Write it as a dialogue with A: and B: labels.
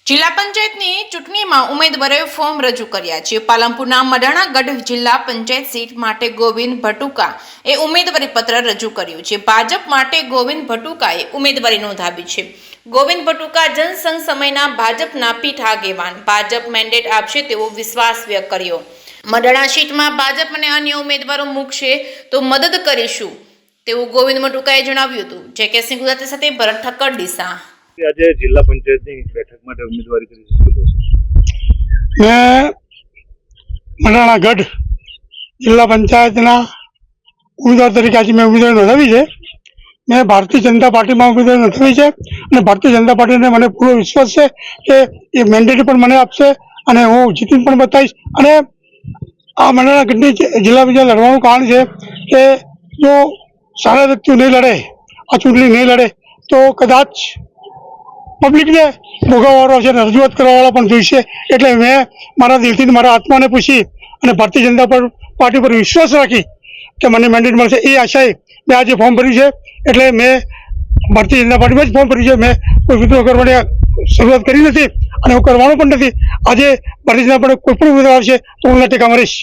A: જિલ્લા પંચાયતની ચૂંટણીમાં ઉમેદવારોએ ફોર્મ રજૂ કર્યા છે। પાલનપુરના મડાણાગઢ જિલ્લા પંચાયત સીટ માટે ગોવિંદ ભટુકા એ ઉમેદવારી પત્ર રજૂ કર્યું છે। ભાજપ માટે ગોવિંદ ભટુકાએ ઉમેદવારી નોંધાવી છે। ગોવિંદ ભટુકા જનસંઘ સમયના ભાજપના પીઠ આગેવાન, ભાજપ મેન્ડેટ આપશે તેવો વિશ્વાસ વ્યક્ત કર્યો। મડાણા સીટમાં ભાજપ અને અન્ય ઉમેદવારો મૂકશે તો મદદ કરીશું તેવું ગોવિંદ ભટુકાએ જણાવ્યું હતું। જે સિંહ ગુજરાતી સાથે ભરત ઠક્કર ડીસા।
B: આજે જિલ્લા પંચાયતની બેઠક માટે ઉમેદવારી કરી છે।
C: મેં મડાણાગઢ જિલ્લા પંચાયતના ઉમેદવાર તરીકે આજે મેં ઉમેદવારી નોંધાવી છે। મેં ભારતીય જનતા પાર્ટીમાં ઉમેદવારી નોંધાવી છે અને ભારતીય જનતા પાર્ટીને મને પૂરો વિશ્વાસ છે કે એ મેન્ડેટ પણ મને આપશે અને હું જીતીને પણ બતાવીશ। અને આ મડાણાગઢની જિલ્લા પંચાયત લડવાનું કારણ છે કે જો સારા વ્યક્તિઓ નહીં લડે, આ ચૂંટણી નહીં લડે તો કદાચ પબ્લિકને ભોગવવાનો છે અને રજૂઆત કરવાવાળા પણ જોઈશે। એટલે મેં મારા દિલથી મારા આત્માને પૂછી અને ભારતીય જનતા પાર્ટી પર વિશ્વાસ રાખી કે મને મેન્ડેટ મળશે એ આશાએ મેં આજે ફોર્મ ભર્યું છે। એટલે મેં ભારતીય જનતા પાર્ટીમાં જ ફોર્મ ભર્યું છે। મેં કોઈ વિદ્રોહ કરવાની શરૂઆત કરી નથી અને હું કરવાનો પણ નથી। આજે ભારતીય જનતા પાર્ટી કોઈ પણ ઉમેદવાર આવશે તો હું ટેકામાં રહીશ।